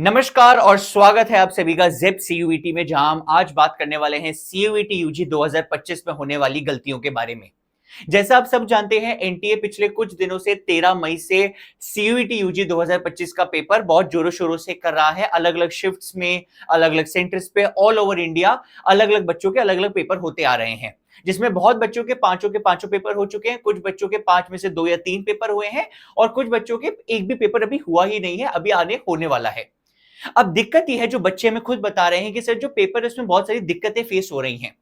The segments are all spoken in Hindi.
नमस्कार और स्वागत है आप सभी का जेप सीयूईटी में, जहां हम आज बात करने वाले हैं सीयूईटी यूजी 2025 में होने वाली गलतियों के बारे में। जैसा आप सब जानते हैं, एनटीए पिछले कुछ दिनों से 13 मई से सीयूईटी यूजी 2025 का पेपर बहुत जोरों शोरों से कर रहा है। अलग अलग शिफ्ट्स में, अलग अलग सेंटर्स पे ऑल ओवर इंडिया अलग अलग बच्चों के अलग अलग पेपर होते आ रहे हैं, जिसमें बहुत बच्चों के पांचों पेपर हो चुके हैं। कुछ बच्चों के 5 में से 2 या 3 पेपर हुए हैं और कुछ बच्चों के एक भी पेपर अभी हुआ ही नहीं है, अभी आने होने वाला है। अब दिक्कत ये है, जो बच्चे हमें खुद बता रहे हैं कि सर जो पेपर है उसमें बहुत सारी दिक्कतें फेस हो रही हैं।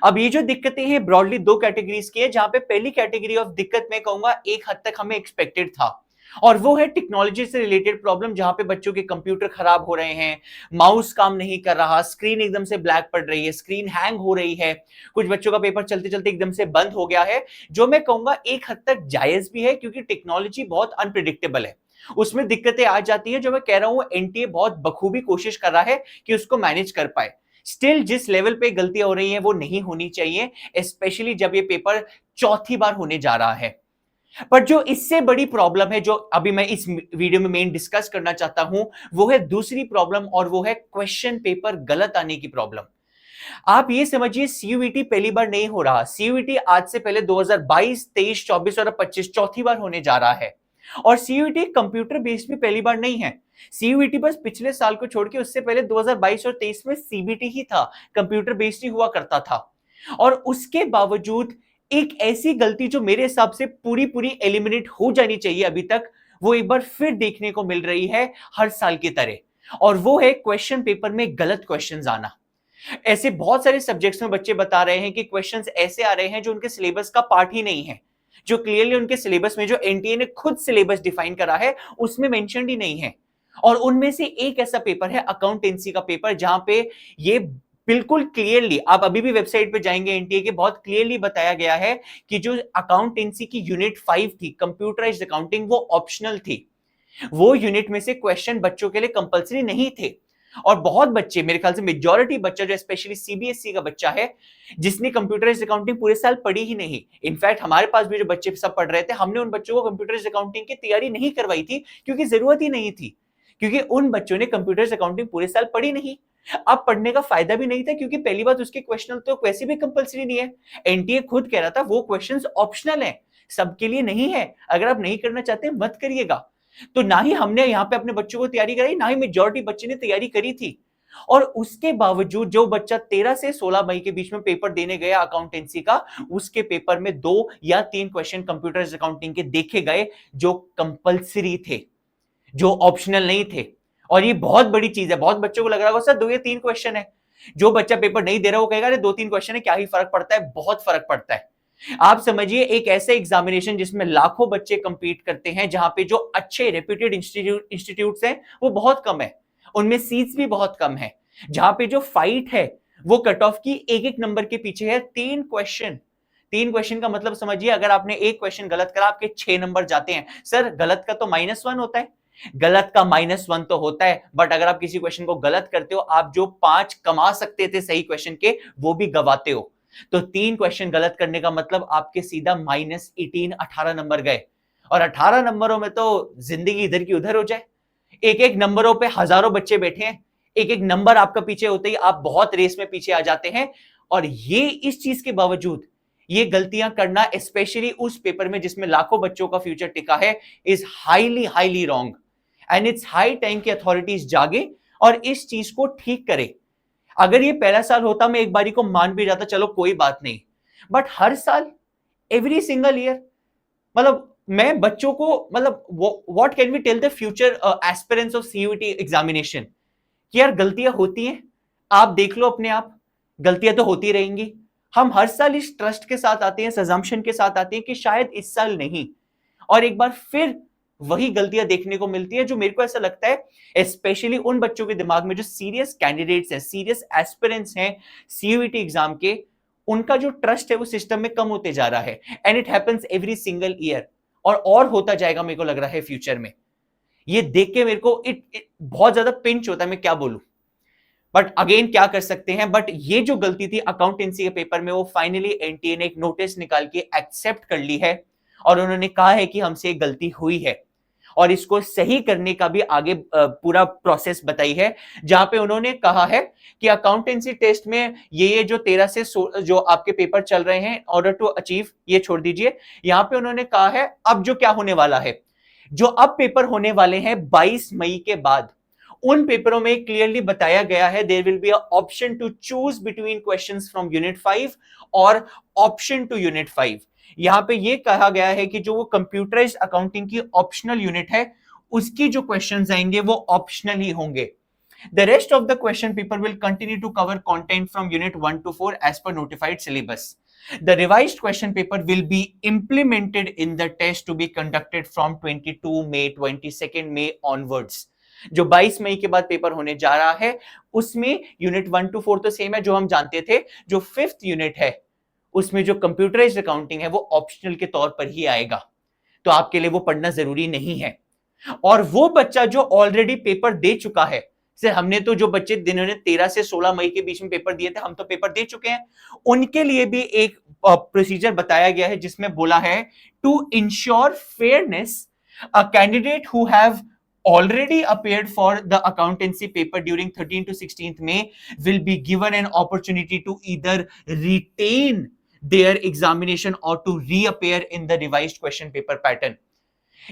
अब ये जो दिक्कतें हैं ब्रॉडली 2 कैटेगरीज की है, जहां पे पहली कैटेगरी ऑफ दिक्कत मैं कहूंगा एक हद तक हमें एक्सपेक्टेड था, और वो है टेक्नोलॉजी से रिलेटेड प्रॉब्लम, जहां पे बच्चों के कंप्यूटर खराब हो रहे हैं, माउस काम नहीं कर रहा, स्क्रीन एकदम से ब्लैक पड़ रही है, स्क्रीन हैंग हो रही है, कुछ बच्चों का पेपर चलते चलते एकदम से बंद हो गया है, जो मैं कहूंगा एक हद तक जायज भी है, क्योंकि टेक्नोलॉजी बहुत अनप्रिडिक्टेबल है। उसमें दिक्कतें आ जाती है, जो मैं कह रहा हूं एनटीए बहुत बखूबी कोशिश कर रहा है कि उसको मैनेज कर पाए। स्टिल जिस लेवल पे गलतियां हो रही हैं वो नहीं होनी चाहिए, स्पेशली जब ये पेपर चौथी बार होने जा रहा है। पर जो इससे बड़ी प्रॉब्लम है, जो अभी मैं इस वीडियो में मेन डिस्कस करना चाहता हूं, वो है दूसरी प्रॉब्लम, और वो है क्वेश्चन पेपर गलत आने की प्रॉब्लम। आप ये समझिए, सीयूईटी पहली बार नहीं हो रहा। सीयूईटी आज से पहले 2022, 23, 24 और 25 चौथी बार होने जा रहा है। और सीयूईटी कंप्यूटर बेस्ड भी पहली बार नहीं है। सीयूईटी बस पिछले साल को छोड़ के उससे पहले 2022 और 23 में सीबीटी ही था, कंप्यूटर बेस्ड ही हुआ करता था। और उसके बावजूद एक ऐसी गलती जो मेरे हिसाब से पूरी पूरी एलिमिनेट हो जानी चाहिए अभी तक, वो एक बार फिर देखने को मिल रही है हर साल की तरह, और वो है क्वेश्चन पेपर में गलत क्वेश्चंस आना। ऐसे बहुत सारे सब्जेक्ट्स में बच्चे बता रहे हैं कि क्वेश्चंस ऐसे आ रहे हैं जो उनके सिलेबस का पार्ट ही नहीं है, जो क्लियरली उनके सिलेबस में, जो एनटीए ने खुद सिलेबस डिफाइन करा है, उसमें मेंशन्ड ही नहीं है। और उनमें से एक ऐसा पेपर है अकाउंटेंसी का पेपर, जहां पे ये बिल्कुल क्लियरली, आप अभी भी वेबसाइट पे जाएंगे एनटीए के, बहुत क्लियरली बताया गया है कि जो अकाउंटेंसी की यूनिट 5 थी, कंप्यूटराइज्ड अकाउंटिंग, वो ऑप्शनल थी। वो यूनिट में से क्वेश्चन बच्चों के लिए कंपलसरी नहीं थे। और बहुत बच्चे, मेरे ख्याल से मेजॉरिटी बच्चा जो स्पेशली सीबीएसई का बच्चा है, जिसने कंप्यूटराइज्ड अकाउंटिंग पूरे साल पढ़ी ही नहीं। इनफैक्ट हमारे पास भी जो बच्चे सब पढ़ रहे थे, हमने उन बच्चों को कंप्यूटराइज्ड अकाउंटिंग की तैयारी नहीं करवाई थी, क्योंकि जरूरत ही नहीं थी, क्योंकि उन बच्चों ने कंप्यूटराइज्ड अकाउंटिंग पूरे साल पढ़ी नहीं। अब पढ़ने का फायदा भी नहीं था, क्योंकि पहली बात उसके क्वेश्चन तो वैसे भी कंपलसरी नहीं है। एनटीए खुद कह रहा था वो क्वेश्चंस ऑप्शनल है, सबके लिए नहीं है, अगर आप नहीं करना चाहते मत करिएगा। तो ना ही हमने यहाँ पे अपने बच्चों को तैयारी कराई, ना ही मेजॉरिटी बच्चे ने तैयारी करी थी। और उसके बावजूद जो बच्चा 13 से 16 मई के बीच में पेपर देने गया अकाउंटेंसी का, उसके पेपर में 2 या 3 क्वेश्चन कंप्यूटर अकाउंटिंग के देखे गए, जो कंपलसरी थे, जो ऑप्शनल नहीं थे। और ये बहुत बड़ी चीज है। बहुत बच्चों को लग रहा होगा सर 2 या 3 क्वेश्चन है, जो बच्चा पेपर नहीं दे रहा वो कहेगा अरे 2-3 क्वेश्चन है, क्या ही फर्क पड़ता है। बहुत फर्क पड़ता है। आप समझिए, एक ऐसे एग्जामिनेशन जिसमें लाखों बच्चे कंपीट करते हैं, जहां पे जो अच्छे रेप्यूटेड इंस्टीट्यूट्स हैं वो बहुत कम है, उनमें सीट्स भी बहुत कम है, जहां पे जो फाइट है वो कट ऑफ की एक एक नंबर के पीछे है। 3 क्वेश्चन का मतलब समझिए, अगर आपने एक क्वेश्चन गलत करा, आपके 6 नंबर जाते हैं। सर गलत का तो -1 होता है, गलत का -1 तो होता है, बट अगर आप किसी क्वेश्चन को गलत करते हो, आप जो 5 कमा सकते थे सही क्वेश्चन के, वो भी गवाते हो। तो 3 क्वेश्चन गलत करने का मतलब आपके सीधा -18, 18 नंबर गए। और 18 नंबरों में तो जिंदगी इधर की उधर हो जाए। एक एक नंबरों पे हजारों बच्चे बैठे हैं, एक एक नंबर आपका पीछे होते ही आप बहुत रेस में पीछे आ जाते हैं। और ये इस चीज के बावजूद ये गलतियां करना, स्पेशली उस पेपर में जिसमें लाखों बच्चों का फ्यूचर टिका है, is highly highly wrong. And it's high time की अथॉरिटीज जागे और इस चीज को ठीक करे। अगर ये पहला साल होता, मैं एक बारी को मान भी जाता, चलो कोई बात नहीं, बट हर साल, एवरी सिंगल ईयर, मतलब मैं बच्चों को, मतलब what can we tell the future aspirants of CUET examination, कि यार गलतियां होती हैं, आप देख लो अपने आप, गलतियां तो होती रहेंगी। हम हर साल इस ट्रस्ट के साथ आते हैं, इस अजम्पशन के साथ आते हैं कि शायद इस साल नहीं, और एक बार फिर वही गलतियां देखने को मिलती है, जो मेरे को ऐसा लगता है स्पेशली उन बच्चों के दिमाग में जो सीरियस कैंडिडेट्स हैं, सीरियस एस्पिरेंट्स हैं सीयूईटी एग्जाम के, उनका जो ट्रस्ट है वो सिस्टम में कम होते जा रहा है। And it happens every single year, और होता जाएगा मेरे को लग रहा है फ्यूचर में। ये देख के मेरे को इट बहुत ज्यादा पिंच होता है, मैं क्या बोलूं। बट अगेन क्या कर सकते हैं। बट ये जो गलती थी अकाउंटेंसी के पेपर में, वो फाइनली एनटीए ने एक नोटिस निकाल के एक्सेप्ट कर ली है, और उन्होंने कहा है कि हमसे एक गलती हुई है। और इसको सही करने का भी आगे पूरा प्रोसेस बताई है, जहां पे उन्होंने कहा है कि अकाउंटेंसी टेस्ट में ये जो 13 से जो आपके पेपर चल रहे हैं ऑर्डर टू अचीव, ये छोड़ दीजिए। यहां पे उन्होंने कहा है अब जो क्या होने वाला है, जो अब पेपर होने वाले हैं 22 मई के बाद, उन पेपरों में क्लियरली बताया गया है there will be a option to choose between questions from unit 5 और ऑप्शन टू यूनिट 5। यहां पे ये कहा गया है कि जो वो कंप्यूटराइज्ड अकाउंटिंग की ऑप्शनल यूनिट है, उसकी जो क्वेश्चंस आएंगे वो ऑप्शनल ही होंगे। The rest of the question paper will continue to cover content from unit 1 to 4 as per notified syllabus. The revised question paper will be implemented in the test to be conducted from 22 May 22nd May onwards. जो 22 मई के बाद पेपर होने जा रहा है, उसमें यूनिट 1 to 4 तो सेम है जो हम जानते थे, जो 5th यूनिट है उसमें जो कंप्यूटराइज्ड अकाउंटिंग है वो ऑप्शनल के तौर पर ही आएगा, तो आपके लिए वो पढ़ना जरूरी नहीं है। और वो बच्चा जो ऑलरेडी पेपर दे चुका है, से हमने तो जो बच्चे जिन्होंने 13 से 16 मई के बीच में पेपर दिए थे, हम तो पेपर दे चुके हैं, उनके लिए भी एक प्रोसीजर बताया गया है जिसमें बोला है to ensure fairness a candidate who have already appeared for the accountancy paper during 13th to 16th May will be given an opportunity to either retain their examination or to reappear in the revised question paper pattern.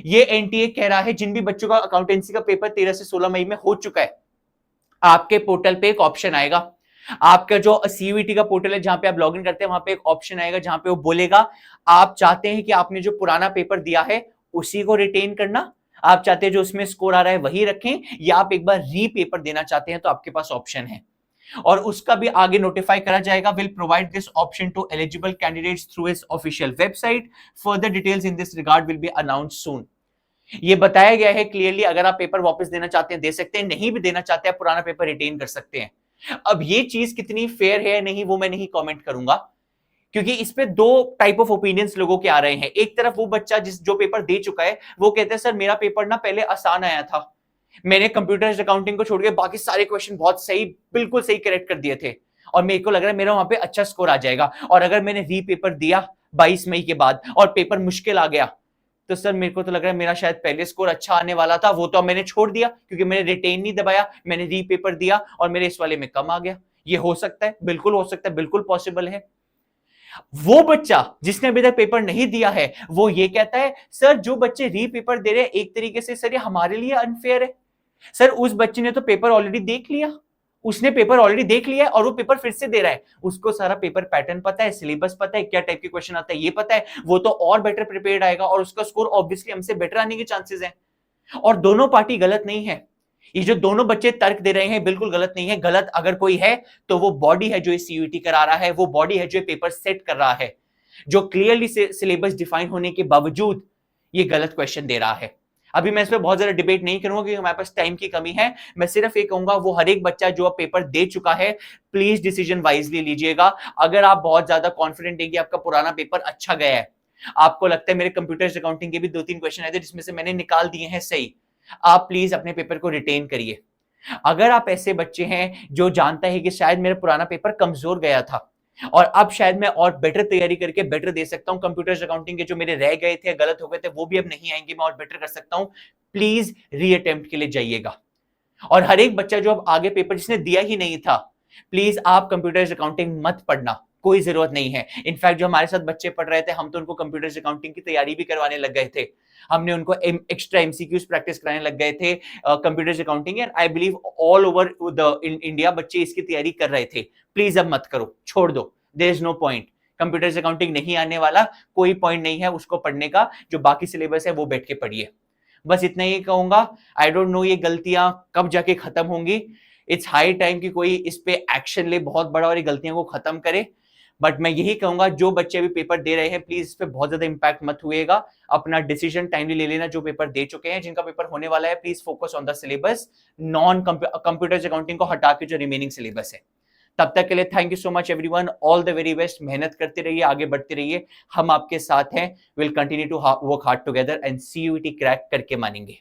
ये एनटीए कह रहा है जिन भी बच्चों का अकाउंटेंसी का पेपर 13 से 16 मई में हो चुका है, आपके पोर्टल पे एक ऑप्शन आएगा, आपका जो सीयूईटी का पोर्टल है जहां पे आप लॉगिन करते हैं, वहां पे एक ऑप्शन आएगा जहां पे वो बोलेगा आप चाहते हैं कि आपने जो पुराना पेपर दिया है उसी को रिटेन करना, आप चाहते हैं जो उसमें स्कोर आ रहा है वही रखें, या आप एक बार री पेपर देना चाहते हैं, तो आपके पास ऑप्शन है और उसका भी आगे नोटिफाई करा जाएगा। Will provide this option to eligible candidates through his official website. Further details in this regard will be announced soon. ये बताया गया है क्लियरली, अगर आप पेपर वापस देना चाहते हैं दे सकते हैं, नहीं भी देना चाहते हैं पुराना पेपर रिटेन कर सकते हैं। अब ये चीज कितनी फेयर है नहीं वो मैं नहीं कमेंट करूंगा, क्योंकि इस पे दो टाइप ऑफ ओपिनियंस लोगों के आ रहे हैं। एक तरफ वो बच्चा जो पेपर दे चुका है वो कहते हैं सर मेरा पेपर ना पहले आसान आया था, मैंने कंप्यूटर अकाउंटिंग को छोड़ के बाकी सारे क्वेश्चन बहुत सही, बिल्कुल सही करेक्ट कर दिए थे और मेरे को लग रहा है मेरा वहां पे अच्छा स्कोर आ जाएगा, और अगर मैंने री पेपर दिया 22 मई के बाद और पेपर मुश्किल आ गया तो सर मेरे को तो लग रहा है मेरा शायद पहले स्कोर अच्छा आने वाला था, वो तो मैंने छोड़ दिया क्योंकि मैंने रिटेन नहीं दबाया, मैंने री पेपर दिया और मेरे इस वाले में कम आ गया। ये हो सकता है, बिल्कुल हो सकता है, बिल्कुल पॉसिबल है। वो बच्चा जिसने अभी तक पेपर नहीं दिया है वो ये कहता है सर जो बच्चे री पेपर दे रहे हैं एक तरीके से सर ये हमारे लिए अनफेयर है। सर उस बच्चे ने तो पेपर ऑलरेडी देख लिया, उसने पेपर ऑलरेडी देख लिया है और वो पेपर फिर से दे रहा है, उसको सारा पेपर पैटर्न पता है, सिलेबस पता है, क्या टाइप के क्वेश्चन आता है ये पता है, वो तो और बेटर प्रिपेयर्ड आएगा और उसका स्कोर ऑब्वियसली हमसे बेटर आने के चांसेस हैं। और दोनों पार्टी गलत नहीं है, ये जो दोनों बच्चे तर्क दे रहे हैं बिल्कुल गलत नहीं है। गलत अगर कोई है तो वो बॉडी है जो सीयूईटी करा रहा है, वो बॉडी है जो पेपर सेट कर रहा है, जो क्लियरली सिलेबस डिफाइन होने के बावजूद ये गलत क्वेश्चन दे रहा है। अभी मैं इस पर बहुत ज्यादा डिबेट नहीं करूंगा क्योंकि हमारे पास टाइम की कमी है। मैं सिर्फ ये कहूंगा वो हर एक बच्चा जो पेपर दे चुका है प्लीज डिसीजन वाइजली लीजिएगा। अगर आप बहुत ज्यादा कॉन्फिडेंट है कि आपका पुराना पेपर अच्छा गया है, आपको लगता है मेरे कंप्यूटर अकाउंटिंग के भी 2-3 क्वेश्चन आए थे जिसमें से मैंने निकाल दिए हैं सही, आप प्लीज अपने पेपर को रिटेन करिए। अगर आप ऐसे बच्चे हैं जो जानता है कि शायद मेरा पुराना पेपर कमजोर गया था और अब शायद मैं और बेटर तैयारी करके बेटर दे सकता हूं, कंप्यूटर अकाउंटिंग के जो मेरे रह गए थे गलत हो गए थे वो भी अब नहीं आएंगे, मैं और बेटर कर सकता हूं, प्लीज री अटेम्प्ट के लिए जाइएगा। और हर एक बच्चा जो अब आगे पेपर जिसने दिया ही नहीं था, प्लीज आप कंप्यूटर अकाउंटिंग मत पढ़ना, कोई जरूरत नहीं है। इनफैक्ट जो हमारे साथ बच्चे पढ़ रहे थे हम तो उनको कंप्यूटर अकाउंटिंग की तैयारी भी करवाने लग गए थे, हमने उनको एक्स्ट्रा एमसीक्यूज प्रैक्टिस कराने लग गए थे computer accounting, and I believe all over the India बच्चे इसकी तैयारी कर रहे थे। प्लीज अब मत करो, छोड़ दो, there is no point. Computer accounting नहीं आने वाला, कोई पॉइंट नहीं है उसको पढ़ने का, जो बाकी सिलेबस है वो बैठ के पढ़िए। बस इतना ही कहूंगा। आई डोंट नो ये गलतियां कब जाके खत्म होंगी, इट्स हाई टाइम कि कोई इस पे एक्शन ले बहुत बड़ा और ये गलतियों को खत्म करे। बट मैं यही कहूंगा जो बच्चे अभी पेपर दे रहे हैं प्लीज इस पे बहुत ज्यादा इंपैक्ट मत हुएगा, अपना डिसीजन टाइमली ले लेना। जो पेपर दे चुके हैं, जिनका पेपर होने वाला है, please focus on the syllabus, non computer accounting को हटा के जो रिमेनिंग सिलेबस है। तब तक के लिए thank you so much everyone, all the very best. मेहनत करते रहिए, आगे बढ़ते रहिए, हम आपके साथ हैं। Will continue to work hard together and CUET crack करके मानेंगे।